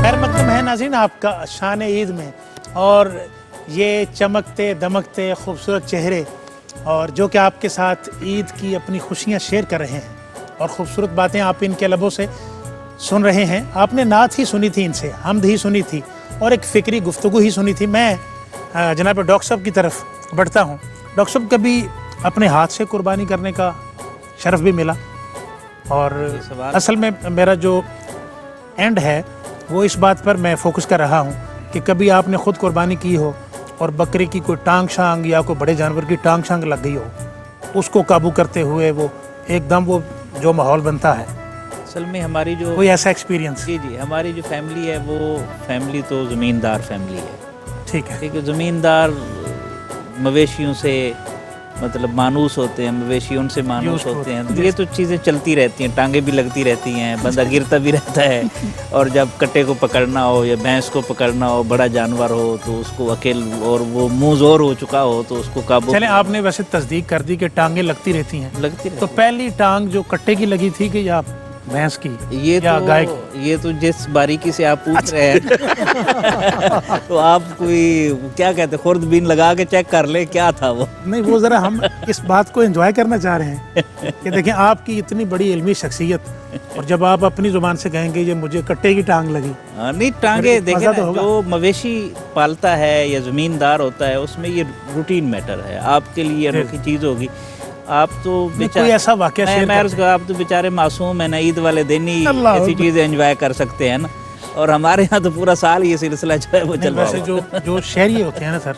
خیر مقدم ہے ناظرین آپ کا شان عید میں، اور یہ چمکتے دمکتے خوبصورت چہرے اور جو کہ آپ کے ساتھ عید کی اپنی خوشیاں شیئر کر رہے ہیں اور خوبصورت باتیں آپ ان کے لبوں سے سن رہے ہیں۔ آپ نے نعت ہی سنی تھی، ان سے حمد ہی سنی تھی اور ایک فکری گفتگو ہی سنی تھی۔ میں جناب ڈاکٹر صاحب کی طرف بڑھتا ہوں۔ ڈاکٹر صاحب کبھی اپنے ہاتھ سے قربانی کرنے کا شرف بھی ملا؟ اور اصل میں میرا جو اینڈ ہے وہ اس بات پر میں فوکس کر رہا ہوں کہ کبھی آپ نے خود قربانی کی ہو اور بکری کی کوئی ٹانگ شانگ یا کوئی بڑے جانور کی ٹانگ شانگ لگ گئی ہو، اس کو قابو کرتے ہوئے وہ ایک دم وہ جو ماحول بنتا ہے، اصل میں ہماری جو کوئی ایسا ایکسپیرینس؟ جی ہماری جو فیملی ہے وہ فیملی تو زمیندار فیملی ہے۔ ٹھیک ہے، ٹھیک ہے، زمیندار مویشیوں سے مطلب مانوس ہوتے ہیں، مویشی ان سے مانوس ہوتے ہیں، یہ تو چیزیں چلتی رہتی ہیں، ٹانگیں بھی لگتی رہتی ہیں، بندہ گرتا بھی رہتا ہے، اور جب کٹے کو پکڑنا ہو یا بھینس کو پکڑنا ہو، بڑا جانور ہو تو اس کو اکیل اور وہ منہ زور ہو چکا ہو تو اس کو قابو۔ چلیں آپ نے ویسے تصدیق کر دی کہ ٹانگیں لگتی رہتی ہیں، لگتی رہتی تو پہلی ٹانگ جو کٹے کی لگی تھی کہ یا بھینس کی یا گائے کی؟ یہ تو جس باریکی سے آپ پوچھ رہے ہیں تو آپ کوئی کیا کہتے ہیں خرد بین لگا کے چیک کر لیں کیا تھا وہ۔ نہیں، وہ ذرا ہم اس بات کو انجوائے کرنا چاہ رہے ہیں کہ دیکھیں آپ کی اتنی بڑی علمی شخصیت، اور جب آپ اپنی زبان سے کہیں گے یہ مجھے کٹے کی ٹانگ لگی۔ نہیں، ٹانگیں دیکھیں نا، جو مویشی پالتا ہے یا زمیندار ہوتا ہے اس میں یہ روٹین میٹر ہے، آپ کے لیے انوکھی چیز ہوگی۔ آپ تو کوئی ایسا واقعہ شیئر میں آپ تو بیچارے معصوم ہیں نا، عید والے دن ہی ایسی چیزیں انجوائے کر سکتے ہیں نا، اور ہمارے یہاں تو پورا سال یہ سلسلہ جو ہے وہ چل رہا ہے۔ ویسے جو شہری ہوتے ہیں نا سر،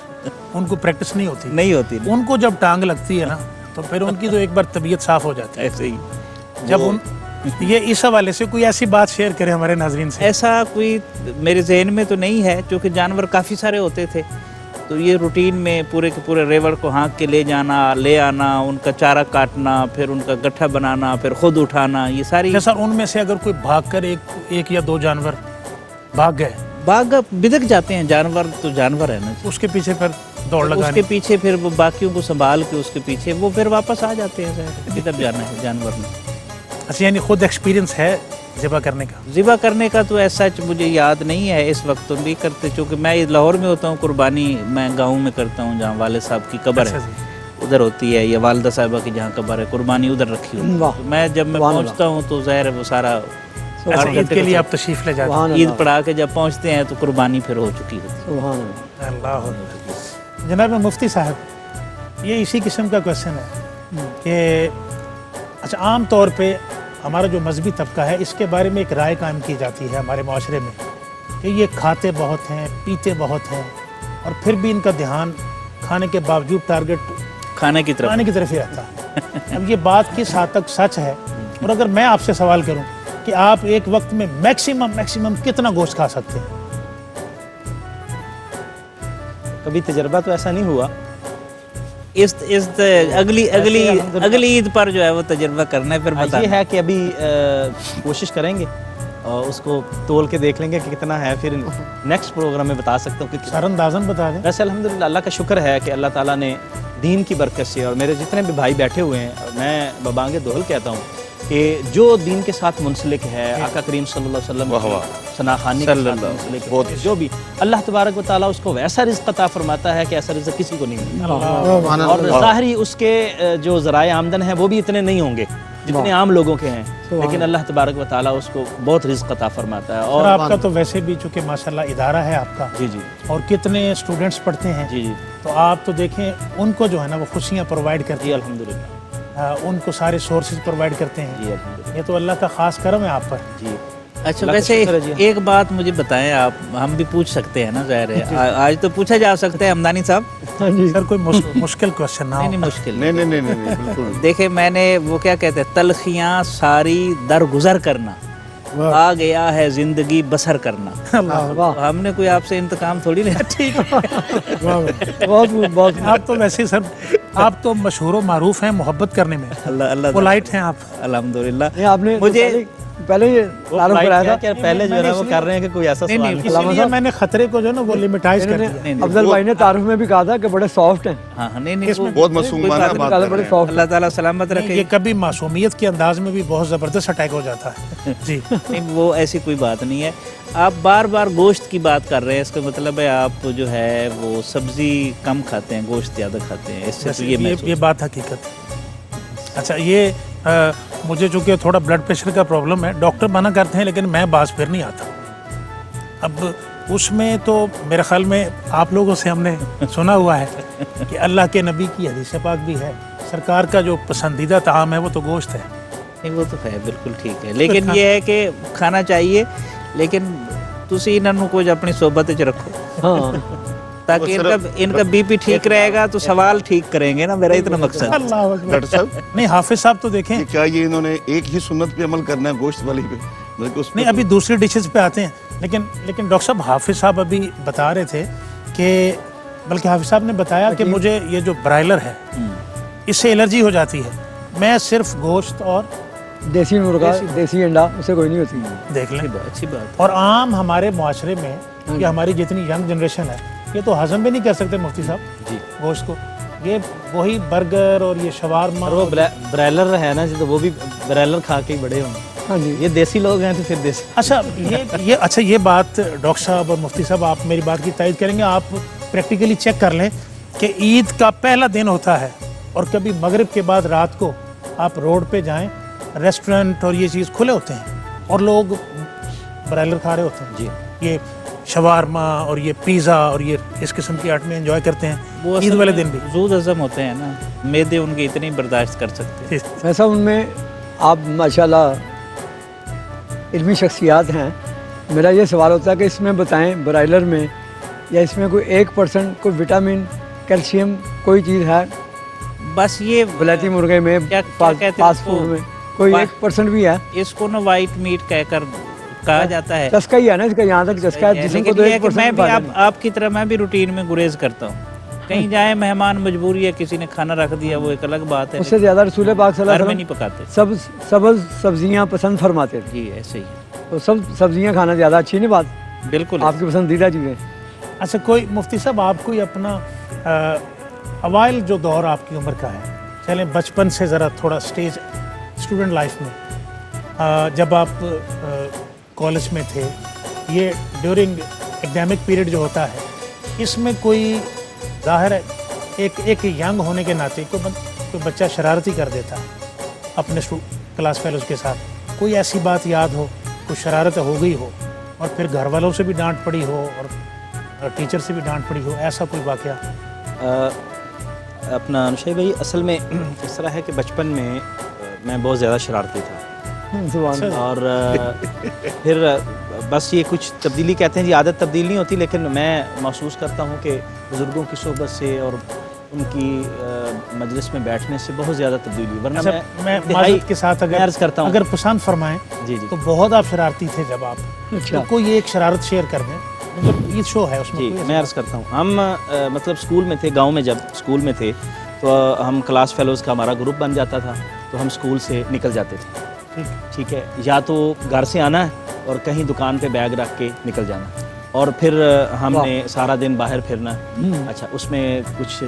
ان کو پریکٹس نہیں ہوتی، ان کو جب ٹانگ لگتی ہے نا تو پھر ان کی تو ایک بار طبیعت صاف ہو جاتی ہے۔ ایسے ہی جب یہ اس حوالے سے کوئی ایسی بات شیئر کرے ہمارے ناظرین سے؟ ایسا کوئی میرے ذہن میں تو نہیں ہے، چونکہ جانور کافی سارے ہوتے تھے تو یہ روٹین میں پورے کے پورے ریوڑ کو ہانک کے لے جانا، لے آنا، ان کا چارہ کاٹنا، پھر ان کا گٹھا بنانا، پھر خود اٹھانا، یہ ساری۔ سر ان میں سے اگر کوئی بھاگ کر ایک یا دو جانور بھاگ بدک جاتے ہیں، جانور تو جانور ہے نا، اس کے پیچھے پھر دوڑ لگانے، اس کے پیچھے پھر وہ باقیوں کو سنبھال کے اس کے پیچھے وہ پھر واپس آ جاتے ہیں، کدھر جانا ہے جانور نے۔ اچھا، یعنی خود ایکسپیرینس ہے ذبح کرنے کا؟ ذبح کرنے کا تو ایسا مجھے یاد نہیں ہے اس وقت، تو بھی کرتے، چونکہ میں لاہور میں ہوتا ہوں، قربانی میں گاؤں میں کرتا ہوں جہاں والد صاحب کی قبر ہے ادھر ہوتی ہے، یا والدہ صاحبہ کی جہاں قبر ہے، قربانی ادھر رکھی ہوئی ہے۔ میں جب میں پہنچتا ہوں تو ظاہر ہے وہ سارا عید کے لیے آپ تشریف لے جاتے ہیں، عید پڑھا کے جب پہنچتے ہیں تو قربانی پھر ہو چکی ہوتی ہے۔ اللہ جناب مفتی صاحب، یہ اسی قسم کا کویشچن ہے کہ اچھا عام طور پہ ہمارا جو مذہبی طبقہ ہے اس کے بارے میں ایک رائے قائم کی جاتی ہے ہمارے معاشرے میں کہ یہ کھاتے بہت ہیں، پیتے بہت ہیں، اور پھر بھی ان کا دھیان کھانے کے باوجود ٹارگٹ کھانے کی طرف ہی رہتا ہے۔ اب یہ بات کس حد تک سچ ہے؟ اور اگر میں آپ سے سوال کروں کہ آپ ایک وقت میں میکسیمم کتنا گوشت کھا سکتے ہیں؟ کبھی تجربہ تو ایسا نہیں ہوا، اگلی عید پر جو ہے وہ تجربہ کرنا ہے، پھر بتانا۔ یہ ہے کہ ابھی کوشش کریں گے اور اس کو تول کے دیکھ لیں گے کہ کتنا ہے، پھر نیکسٹ پروگرام میں بتا سکتا ہوں کہ سر اندازاً بتا دیں۔ ویسے الحمدللہ اللہ کا شکر ہے کہ اللہ تعالیٰ نے دین کی برکت سے، اور میرے جتنے بھی بھائی بیٹھے ہوئے ہیں، میں ببانگ دوہل کہتا ہوں کہ جو دین کے ساتھ منسلک ہے، آقا کریم صلی اللہ علیہ وسلم ثناخوانی کے ساتھ منسلک ہے، جو بھی اللہ تبارک و تعالیٰ اس کو ویسا رزق عطا فرماتا ہے کہ ایسا رزق کسی کو نہیں ملتا، اور ظاہری اس کے جو ذرائع آمدن ہیں وہ بھی اتنے نہیں ہوں گے جتنے عام لوگوں کے ہیں، لیکن اللہ تبارک و تعالیٰ اس کو بہت رزق عطا فرماتا ہے۔ اور آپ کا تو ویسے بھی چونکہ ماشاءاللہ ادارہ ہے آپ کا، جی اور کتنے اسٹوڈنٹس پڑھتے ہیں، تو آپ تو دیکھیں ان کو جو ہے نا وہ خوشیاں پرووائڈ کرتے ہیں، الحمدللہ ان کو سارے سورسز پرووائڈ کرتے ہیں، یہ تو اللہ کا خاص کرم ہے آپ پر۔ اچھا، ویسے ایک بات مجھے بتائیں آپ، ہم بھی پوچھ سکتے ہیں نا، ظاہر ہے آج تو پوچھا جا سکتا ہے ہمدانی صاحب؟ سر کوئی مشکل کویشچن نہ ہو؟ نہیں مشکل نہیں بالکل۔ دیکھیں میں نے وہ کیا کہتے ہیں، تلخیاں ساری درگزر کرنا، آ گیا ہے زندگی بسر کرنا۔ ہم نے کوئی آپ سے انتقام تھوڑی لیا۔ ٹھیک ہے، بہت آپ تو ویسے سر آپ تو مشہور و معروف ہیں محبت کرنے میں، اللہ پولائٹ ہیں آپ الحمدللہ۔ آپ نے مجھے پہلے یہ تعارف کرایا تھا کہ پہلے جو ہے وہ کر رہے ہیں کہ کوئی ایسا سوال نہیں، اس لیے میں نے خطرے کو جو ہے نا وہ لیمیٹائز کر دیا۔ افضل بھائی نے تعارف میں بھی کہا تھا کہ بڑے سافٹ ہیں۔ ہاں نہیں، بہت معصومانہ بات کر رہے ہیں۔ اللہ تعالیٰ سلامت رکھے۔ یہ کبھی معصومیت کے انداز میں بھی بہت زبردست اٹیک ہو جاتا ہے۔ جی نہیں، وہ ایسی کوئی بات نہیں ہے۔ آپ بار بار گوشت کی بات کر رہے ہیں، اس کا مطلب ہے آپ جو ہے وہ سبزی کم کھاتے ہیں، گوشت زیادہ کھاتے ہیں، اس سے تو یہ بات حقیقت ہے۔ اچھا یہ مجھے چونکہ تھوڑا بلڈ پریشر کا پرابلم ہے، ڈاکٹر منع کرتے ہیں لیکن میں باز پھر نہیں آتا۔ اب اس میں تو میرے خیال میں آپ لوگوں سے ہم نے سنا ہوا ہے کہ اللہ کے نبی کی حدیث پاک بھی ہے، سرکار کا جو پسندیدہ طعام ہے وہ تو گوشت ہے۔ نہیں وہ تو ہے، بالکل ٹھیک ہے، لیکن یہ ہے کہ کھانا چاہیے، لیکن تسی انہوں کو اپنی صحبت وچ رکھو ہاں تاکہ ان کا بی پی ٹھیک رہے گا تو سوال ٹھیک کریں گے نا، میرا اتنا مقصد۔ اللہ اکبر۔ ڈاکٹر صاحب نہیں حافظ صاحب تو دیکھیں، کیا یہ انہوں نے ایک ہی سنت پہ عمل کرنا ہے گوشت والی پہ؟ بلکہ اس نہیں ابھی دوسری ڈشز پہ آتے ہیں، لیکن ڈاکٹر صاحب حافظ صاحب ابھی بتا رہے تھے کہ بلکہ حافظ صاحب نے بتایا کہ مجھے یہ جو برائلر ہے اس سے الرجی ہو جاتی ہے، میں صرف گوشت اور دیسی مرغا دیسی انڈا اسے کوئی نہیں ہوتی۔ دیکھ لیں، اچھی بات۔ اور عام ہمارے معاشرے میں یا ہماری جتنی ینگ جنریشن ہے یہ تو ہضم بھی نہیں کر سکتے مفتی صاحب جی، گوشت کو، یہ وہی برگر اور یہ شوارما اور وہ برائلر ہے نا جی، تو وہ بھی برائلر کھا کے ہی بڑے ہوں۔ ہاں جی، یہ دیسی لوگ ہیں تو پھر دیسی۔ اچھا یہ بات ڈاکٹر صاحب اور مفتی صاحب آپ میری بات کی تائید کریں گے، آپ پریکٹیکلی چیک کر لیں کہ عید کا پہلا دن ہوتا ہے اور کبھی مغرب کے بعد رات کو آپ روڈ پہ جائیں، ریسٹورنٹ اور یہ چیز کھلے ہوتے ہیں اور لوگ برائلر کھا رہے ہوتے ہیں، جی، یہ شوارما اور یہ پیزا اور یہ اس قسم کی آئٹمیں انجوائے کرتے ہیں وہ عید والے دن بھی۔ زود ہضم ہوتے ہیں نا، معدے ان کے اتنی برداشت کر سکتے ہیں۔ ایسا ان میں آپ ماشاءاللہ علمی شخصیات ہیں، میرا یہ سوال ہوتا ہے کہ اس میں بتائیں برائلر میں یا اس میں کوئی 1% کوئی وٹامن کیلشیم کوئی چیز ہے بس یہ ولایتی مرغے میں کیا کہتے ہیں فاسٹ اس کو؟ فوڈ میں کوئی 1% بھی ہے؟ اس کو نا وائٹ میٹ کہہ کر کہا جاتا ہے، چسکا ہی ہے نا اس کا، یہاں تک چسکا ہے جسم کو لیکن تو یہ ہے کہ 1% میں بھی فائدہ نہیں۔ آپ کی طرح میں بھی روٹین میں گریز کرتا ہوں، کہیں جائیں مہمان مجبوری ہے، کسی نے کھانا رکھ دیا وہ ایک الگ بات ہے، اس سے زیادہ رسول پاک صلی گھر اللہ میں علیہ نہیں پکاتے۔ وسلم سبز سبزیاں پسند فرماتے تھے، جی ایسے ہی ہے، تو سب سبزیاں کھانا زیادہ اچھی نہیں بات، بالکل۔ آپ کی پسندیدہ چیزیں۔ اچھا کوئی مفتی صاحب آپ کوئی اپنا اوائل جو دور آپ کی عمر کا ہے، چلیں بچپن سے ذرا تھوڑا سٹیج اسٹوڈنٹ لائف میں جب آپ کالج میں تھے، یہ ڈیورنگ ایگزامک پیریڈ جو ہوتا ہے اس میں کوئی ظاہر ہے ایک ینگ ہونے کے ناطے کوئی بچہ شرارتی کر دیتا ہے اپنے کلاس فیلوز کے ساتھ، کوئی ایسی بات یاد ہو، کوئی شرارت ہو گئی ہو اور پھر گھر والوں سے بھی ڈانٹ پڑی ہو اور ٹیچر سے بھی ڈانٹ پڑی ہو، ایسا کوئی واقعہ؟ اپنا انشائی بھائی اصل میں اس طرح ہے کہ بچپن میں میں بہت زیادہ شرارتی تھا، سبحان اللہ۔ اور پھر بس یہ کچھ تبدیلی کہتے ہیں جی، عادت تبدیل نہیں ہوتی، لیکن میں محسوس کرتا ہوں کہ بزرگوں کی صحبت سے اور ان کی مجلس میں بیٹھنے سے بہت زیادہ تبدیلی، ورنہ میں معذرت کے ساتھ عرض کرتا ہوں اگر پسند فرمائیں جی جی تو بہت آپ شرارتی تھے جب آپ، تو کوئی ایک شرارت شیئر کر دیں، مطلب عید شو ہے اس میں جی کوئی میں عرض کرتا ہوں، ہم مطلب اسکول میں تھے، گاؤں میں جب اسکول میں تھے تو ہم کلاس فیلوز کا ہمارا گروپ بن جاتا تھا، تو ہم اسکول سے نکل جاتے تھے، ٹھیک ہے، یا تو گھر سے آنا ہے اور کہیں دکان پہ بیگ رکھ کے نکل جانا، اور پھر ہم نے سارا دن باہر پھرنا، اچھا اس میں کچھ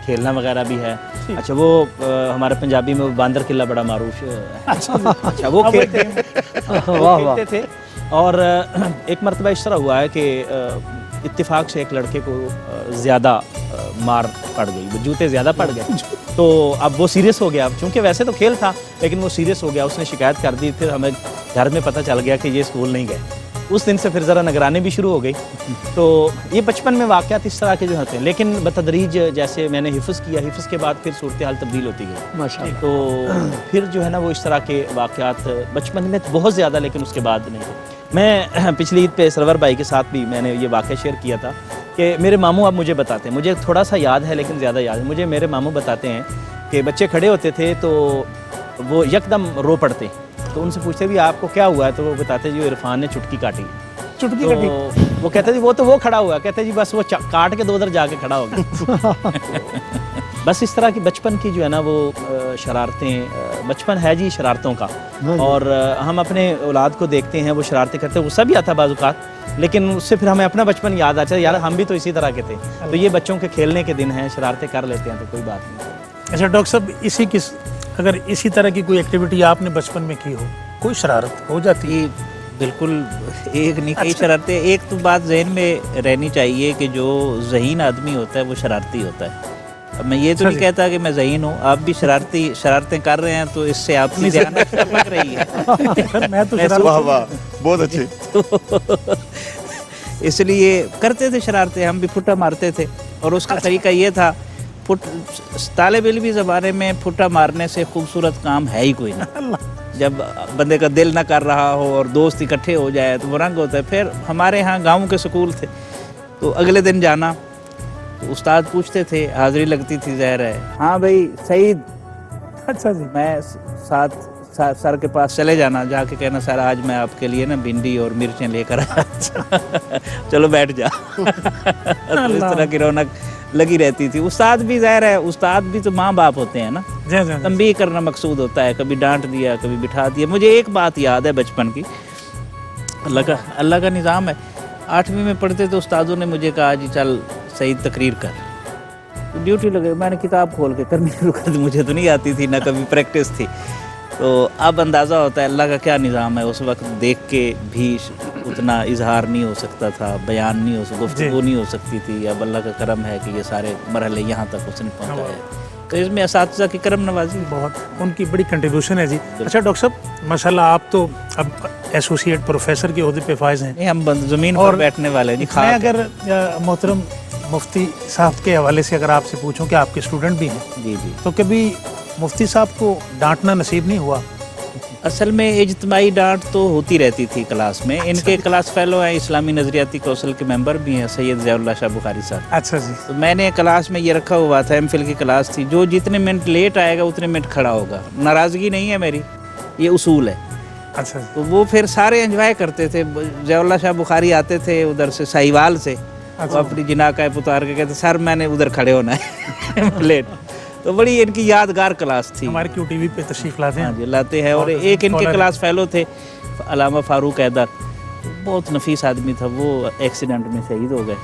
کھیلنا وغیرہ بھی ہے، اچھا وہ ہمارے پنجابی میں باندر قلعہ بڑا معروف ہے، اچھا وہ کھیلتے تھے، اور ایک مرتبہ اس طرح ہوا ہے کہ اتفاق سے ایک لڑکے کو زیادہ مار پڑ گئی، وہ جوتے زیادہ پڑ گئے، تو اب وہ سیریس ہو گیا، چونکہ ویسے تو کھیل تھا لیکن وہ سیریس ہو گیا، اس نے شکایت کر دی، پھر ہمیں گھر میں پتہ چل گیا کہ یہ اسکول نہیں گئے، اس دن سے پھر ذرا نگرانی بھی شروع ہو گئی، تو یہ بچپن میں واقعات اس طرح کے جو ہوتے ہیں، لیکن بتدریج جیسے میں نے حفظ کیا، حفظ کے بعد پھر صورتحال تبدیل ہوتی گئی، ماشاءاللہ۔ تو پھر جو ہے نا وہ اس طرح کے واقعات بچپن میں بہت زیادہ، لیکن اس کے بعد نہیں تھے۔ میں پچھلی عید پہ سرور بھائی کے ساتھ بھی میں نے یہ واقعہ شیئر کیا تھا کہ میرے ماموں اب مجھے بتاتے ہیں، مجھے تھوڑا سا یاد ہے لیکن زیادہ یاد ہے، مجھے میرے ماموں بتاتے ہیں کہ بچے کھڑے ہوتے تھے تو وہ یکدم رو پڑتے، تو ان سے پوچھتے بھی آپ کو کیا ہوا ہے، تو وہ بتاتے جی عرفان نے چٹکی کاٹی، چٹکی کٹی، وہ کہتے جی وہ کھڑا ہوا، کہتے جی بس وہ کاٹ کے دو ادھر جا کے کھڑا ہو گیا۔ بس اس طرح کی بچپن کی جو ہے نا وہ شرارتیں، بچپن ہے جی شرارتوں کا، اور ہم اپنے اولاد کو دیکھتے ہیں وہ شرارتیں کرتے ہیں، غصہ بھی آتا ہے بعض اوقات، لیکن اس سے پھر ہمیں اپنا بچپن یاد آتا ہے، یار ہم بھی تو اسی طرح کے تھے، تو یہ بچوں کے کھیلنے کے دن ہیں، شرارتیں کر لیتے ہیں تو کوئی بات نہیں۔ اچھا ڈاکٹر صاحب اگر اسی طرح کی کوئی ایکٹیویٹی آپ نے بچپن میں کی ہو، کوئی شرارت ہو جاتی ہے؟ بالکل ایک نہیں کئی شرارتیں. ایک تو بات ذہن میں رہنی چاہیے کہ جو ذہین آدمی ہوتا ہے وہ شرارتی ہوتا ہے. اب میں یہ تو نہیں کہتا کہ میں ذہین ہوں, آپ بھی شرارتیں کر رہے ہیں تو اس سے آپ کی ذہانت ٹپک رہی ہے. میں تو واہ واہ بہت اچھے. اس لیے کرتے تھے شرارتیں, ہم بھی پھٹا مارتے تھے. اور اس کا طریقہ یہ تھا, طالب علمی زمانے میں پھٹا مارنے سے خوبصورت کام ہے ہی کوئی نہیں. جب بندے کا دل نہ کر رہا ہو اور دوست اکٹھے ہو جائے تو وہ رنگ ہوتا ہے. پھر ہمارے ہاں گاؤں کے سکول تھے تو اگلے دن جانا تو استاد پوچھتے تھے, حاضری لگتی تھی ظاہر ہے, ہاں بھائی سعید, اچھا جی, میں ساتھ سر کے پاس چلے جانا, جا کے کہنا سر آج میں آپ کے لیے نا بھنڈی اور مرچیں لے کر آیا. چلو بیٹھ جا. تو اس طرح کی رونق لگی رہتی تھی. استاد بھی ظاہر ہے, استاد بھی تو ماں باپ ہوتے ہیں نا, تنبیہ کرنا مقصود ہوتا ہے. کبھی ڈانٹ دیا, کبھی بٹھا دیا. مجھے ایک بات یاد ہے بچپن کی, اللہ کا نظام ہے. 8ویں میں پڑھتے تو استادوں نے مجھے کہا جی چل سعید تقریر کر. ڈیوٹی لگے, میں نے کتاب کھول کے کرنی شروع کر دی. مجھے تو نہیں آتی تھی, نہ کبھی پریکٹس تھی. تو اب اندازہ ہوتا ہے اللہ کا کیا نظام ہے. اس وقت دیکھ کے بھی اتنا اظہار نہیں ہو سکتا تھا, بیان نہیں ہو سکتا, گفتگو نہیں ہو سکتی تھی. اب اللہ کا کرم ہے کہ یہ سارے مرحلے یہاں تک اس نے پہنچا ہے. تو اس میں اساتذہ کی کرم نوازی بہت, ان کی بڑی کنٹریبیوشن ہے جی. اچھا ڈاکٹر صاحب ماشاء اللہ آپ تو اب ایسوسیٹ پروفیسر کے عہدے پہ فائز ہیں. نہیں, ہم زمین پر بیٹھنے والے نہیں. میں اگر محترم مفتی صاحب کے حوالے سے اگر آپ سے پوچھوں کہ آپ کے اسٹوڈنٹ بھی ہیں, جی جی, تو کبھی مفتی صاحب کو ڈانٹنا نصیب نہیں ہوا؟ اصل میں اجتماعی ڈانٹ تو ہوتی رہتی تھی کلاس میں. ان کے کلاس فیلو ہیں, اسلامی نظریاتی کونسل کے ممبر بھی ہیں, سید ضیاء اللہ شاہ بخاری صاحب. اچھا جی. تو میں نے کلاس میں یہ رکھا ہوا تھا, ایم فل کی کلاس تھی, جو جتنے منٹ لیٹ آئے گا اتنے منٹ کھڑا ہوگا. ناراضگی نہیں ہے میری, یہ اصول ہے. اچھا جی. تو وہ پھر سارے انجوائے کرتے تھے. ضیاء اللہ شاہ بخاری آتے تھے ادھر سے ساہیوال سے, وہ اپنی جناح کا اتار کے کہتے سر میں نے ادھر کھڑے ہونا ہے لیٹ. تو بڑی ان کی یادگار کلاس تھی. ہمارے کیو ٹی وی پہ تشریف لاتے ہیں. ہاں جی, لاتے ہیں. اور ایک ان کے کلاس فیلو تھے علامہ فاروق حیدر, بہت نفیس آدمی تھا, وہ ایکسیڈنٹ میں شہید ہو گئے.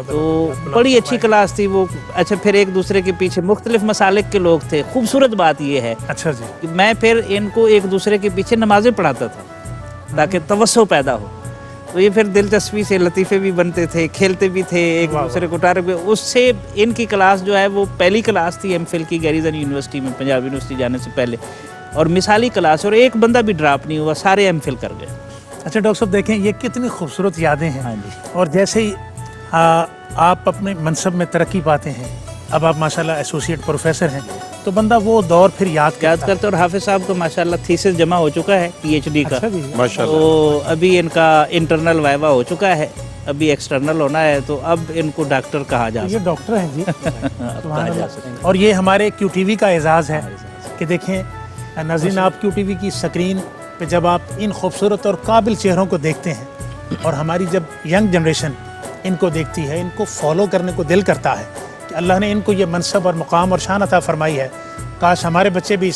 تو بڑی اچھی کلاس تھی وہ. اچھا, پھر ایک دوسرے کے پیچھے مختلف مسالک کے لوگ تھے. خوبصورت بات یہ ہے اچھا جی کہ میں پھر ان کو ایک دوسرے کے پیچھے نمازیں پڑھاتا تھا تاکہ توسع پیدا ہو. تو یہ پھر دلچسپی سے لطیفے بھی بنتے تھے, کھیلتے بھی تھے, ایک دوسرے کو ٹارک بھی. اس سے ان کی کلاس جو ہے وہ پہلی کلاس تھی ایم فل کی گیریزن یونیورسٹی میں, پنجاب یونیورسٹی جانے سے پہلے, اور مثالی کلاس, اور ایک بندہ بھی ڈراپ نہیں ہوا, سارے ایم فل کر گئے. اچھا ڈاکٹر صاحب دیکھیں یہ کتنی خوبصورت یادیں ہیں. ہاں جی. اور جیسے ہی آپ اپنے منصب میں ترقی پاتے ہیں, اب آپ ماشاءاللہ ایسوسیٹ پروفیسر ہیں, تو بندہ وہ دور پھر یاد کرتے. اور حافظ صاحب کو ماشاءاللہ تھیسس جمع ہو چکا ہے پی ایچ ڈی کا. تو ابھی ان کا انٹرنل وائوا ہو چکا ہے, ابھی ایکسٹرنل ہونا ہے. تو اب ان کو ڈاکٹر کہا جا سکتا ہے. یہ ڈاکٹر ہیں جی. سبحان اللہ. اور یہ ہمارے کیو ٹی وی کا اعزاز ہے کہ دیکھیں ناظرین, آپ کیو ٹی وی کی سکرین پہ جب آپ ان خوبصورت اور قابل چہروں کو دیکھتے ہیں, اور ہماری جب ینگ جنریشن ان کو دیکھتی ہے, ان کو فالو کرنے کو دل کرتا ہے کہ اللہ نے ان کو یہ منصب اور مقام اور شان عطا فرمائی ہے, کاش ہمارے بچے بھی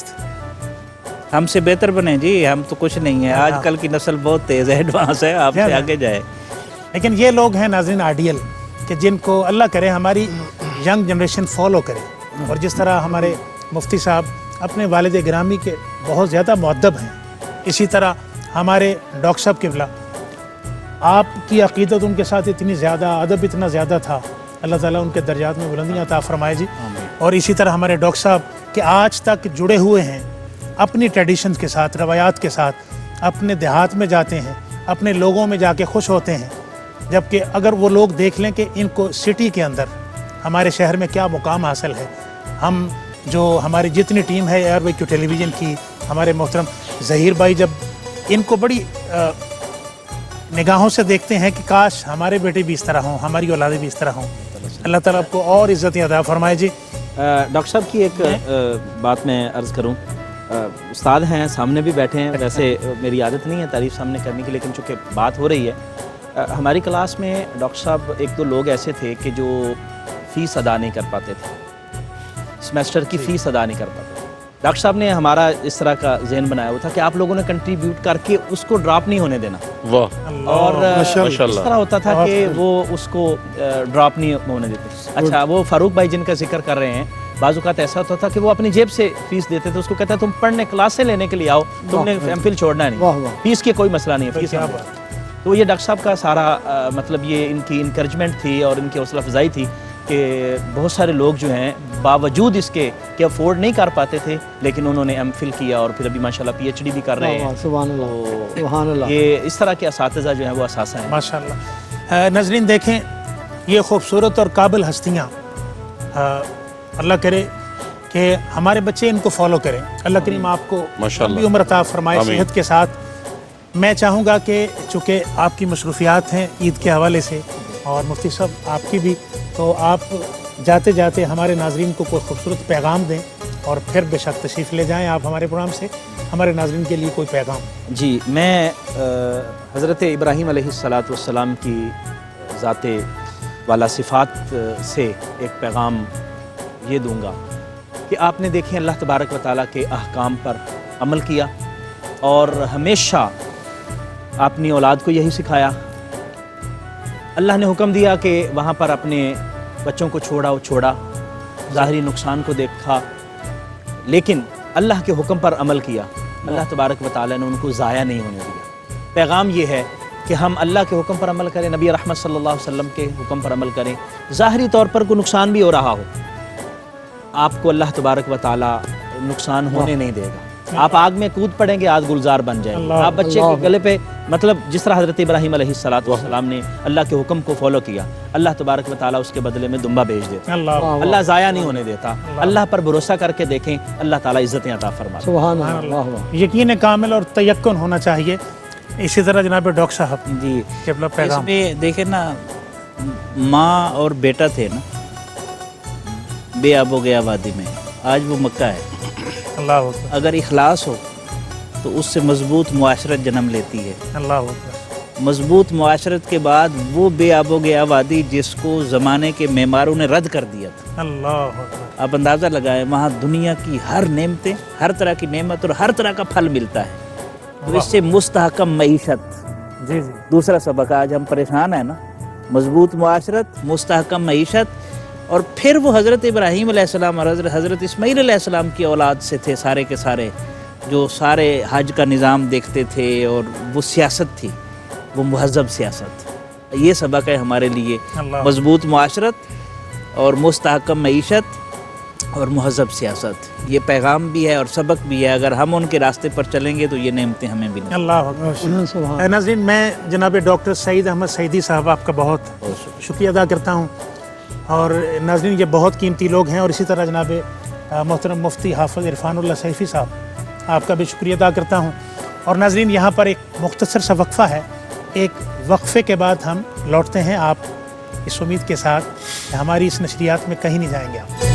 ہم سے بہتر بنے. جی ہم تو کچھ نہیں ہیں, آج کل کی نسل بہت تیز ہے, ایڈوانس ہے, آپ سے آگے جائے. لیکن یہ لوگ ہیں ناظرین آئیڈیل کہ جن کو اللہ کرے ہماری ینگ جنریشن فالو کرے. اور جس طرح ہمارے مفتی صاحب اپنے والد گرامی کے بہت زیادہ مؤدب ہیں, اسی طرح ہمارے ڈاکٹر صاحب قبلہ, آپ کی عقیدت ان کے ساتھ اتنی زیادہ, ادب اتنا زیادہ تھا, اللہ تعالیٰ ان کے درجات میں بلندیاں عطا فرمائے جی. اور اسی طرح ہمارے ڈاکٹر صاحب کہ آج تک جڑے ہوئے ہیں اپنی ٹریڈیشنز کے ساتھ, روایات کے ساتھ, اپنے دیہات میں جاتے ہیں, اپنے لوگوں میں جا کے خوش ہوتے ہیں. جبکہ اگر وہ لوگ دیکھ لیں کہ ان کو سٹی کے اندر ہمارے شہر میں کیا مقام حاصل ہے, ہم جو ہماری جتنی ٹیم ہے ایئر وے کیو ٹیلی ویژن کی, ہمارے محترم ظہیر بھائی جب ان کو بڑی نگاہوں سے دیکھتے ہیں کہ کاش ہمارے بیٹے بھی اس طرح ہوں, ہماری اولادیں بھی اس طرح ہوں. اللہ تعالیٰ آپ کو اور عزت عطا فرمائے جی. ڈاکٹر صاحب کی ایک بات میں عرض کروں, استاد ہیں سامنے بھی بیٹھے ہیں, ویسے میری عادت نہیں ہے تعریف سامنے کرنے کی, لیکن چونکہ بات ہو رہی ہے, ہماری کلاس میں ڈاکٹر صاحب ایک دو لوگ ایسے تھے کہ جو فیس ادا نہیں کر پاتے تھے, سیمیسٹر کی فیس ادا نہیں کر پاتے. ڈاکٹر صاحب نے ہمارا اس طرح کا ذہن بنایا ہوا تھا کہ آپ لوگوں نے کنٹریبیوٹ کر کے اس کو ڈراپ نہیں ہونے دینا. اور اس طرح ہوتا تھا کہ وہ اس کو ڈراپ نہیں ہونے دیتے. اچھا, وہ فاروق بھائی جن کا ذکر کر رہے ہیں, بعض اوقات ایسا ہوتا تھا کہ وہ اپنی جیب سے فیس دیتے تھے, اس کو کہتا ہے تم پڑھنے کلاسیں لینے کے لیے آؤ, تم نے ایم فل چھوڑنا واہ نہیں, واہ. فیس کی کوئی مسئلہ نہیں ہے, فیس کیا ہم بات. تو یہ ڈاکٹر صاحب کا سارا مطلب یہ ان کی انکریجمنٹ تھی اور ان کی حوصلہ افزائی تھی کہ بہت سارے لوگ جو ہیں باوجود اس کے کہ افورڈ نہیں کر پاتے تھے لیکن انہوں نے ایم فل کیا اور پھر ابھی ماشاءاللہ پی ایچ ڈی بھی کر رہے ہیں. سبحان اللہ سبحان اللہ. یہ اس طرح کے اساتذہ جو ہیں وہ اثاثہ ہیں. ماشاء اللہ. ناظرین دیکھیں یہ خوبصورت اور قابل ہستیاں, اللہ کرے کہ ہمارے بچے ان کو فالو کریں. اللہ کریم آپ کو ماشاءاللہ. لمبی عمر عطا فرمائے آمین. صحت کے ساتھ. میں چاہوں گا کہ چونکہ آپ کی مصروفیات ہیں عید کے حوالے سے اور مفتی صاحب آپ کی بھی, تو آپ جاتے جاتے ہمارے ناظرین کو کوئی خوبصورت پیغام دیں اور پھر بے شک تشریف لے جائیں آپ ہمارے پروگرام سے, ہمارے ناظرین کے لیے کوئی پیغام. جی میں حضرت ابراہیم علیہ السلام کی ذات والا صفات سے ایک پیغام یہ دوں گا کہ آپ نے دیکھیں اللہ تبارک و تعالیٰ کے احکام پر عمل کیا اور ہمیشہ اپنی اولاد کو یہی سکھایا. اللہ نے حکم دیا کہ وہاں پر اپنے بچوں کو چھوڑا, ظاہری نقصان کو دیکھا لیکن اللہ کے حکم پر عمل کیا. اللہ تبارک و تعالیٰ نے ان کو ضائع نہیں ہونے دیا. پیغام یہ ہے کہ ہم اللہ کے حکم پر عمل کریں, نبی رحمت صلی اللہ علیہ وسلم کے حکم پر عمل کریں. ظاہری طور پر کوئی نقصان بھی ہو رہا ہو, آپ کو اللہ تبارک و تعالیٰ نقصان ہونے نہیں دے گا. آپ آگ میں کود پڑیں گے, آگ گلزار بن جائیں گے. آپ بچے کے گلے پہ مطلب جس طرح حضرت ابراہیم علیہ السلام نے اللہ کے حکم کو فالو کیا, اللہ تبارک و تعالیٰ اس کے بدلے میں دمبا بھیج دیتا. اللہ ضائع نہیں ہونے دیتا. اللہ پر بھروسہ کر کے دیکھیں, اللہ تعالیٰ عزتیں عطا فرماتا. سبحان اللہ. واہ واہ. یقین کامل اور تیقن ہونا چاہیے. اسی طرح جناب ڈاکٹر صاحب جی کہ اپنا اس پیغام. میں دیکھیں نا, ماں اور بیٹا تھے نا, بے آب و گیا وادی میں, آج وہ مکہ ہے. اللہ اکبر. اگر اخلاص ہو تو اس سے مضبوط معاشرت جنم لیتی ہے. اللہ اکبر. مضبوط معاشرت کے بعد وہ بے آب و گیا وادی جس کو زمانے کے معماروں نے رد کر دیا تھا, اللہ اکبر. آپ اندازہ لگائیں وہاں دنیا کی ہر نعمتیں, ہر طرح کی نعمت اور ہر طرح کا پھل ملتا ہے. تو اس سے مستحکم معیشت. جی جی. دوسرا سبق, آج ہم پریشان ہیں نا, مضبوط معاشرت, مستحکم معیشت, اور پھر وہ حضرت ابراہیم علیہ السلام اور حضرت اسماعیل علیہ السلام کی اولاد سے تھے سارے کے سارے, جو سارے حج کا نظام دیکھتے تھے, اور وہ سیاست تھی, وہ مہذب سیاست. یہ سبق ہے ہمارے لیے, اللہ. مضبوط معاشرت اور مستحکم معیشت اور مہذب سیاست. یہ پیغام بھی ہے اور سبق بھی ہے. اگر ہم ان کے راستے پر چلیں گے تو یہ نعمتیں ہمیں بھی نہیں. اللہ اکبر. سبحان. ناظرین میں جناب ڈاکٹر سعید احمد سعیدی صاحب آپ کا بہت شکریہ ادا کرتا ہوں. اور ناظرین یہ بہت قیمتی لوگ ہیں, اور اسی طرح جناب محترم مفتی حافظ عرفان اللہ سیفی صاحب آپ کا بھی شکریہ ادا کرتا ہوں. اور ناظرین یہاں پر ایک مختصر سا وقفہ ہے, ایک وقفے کے بعد ہم لوٹتے ہیں, آپ اس امید کے ساتھ کہ ہماری اس نشریات میں کہیں نہیں جائیں گے آپ.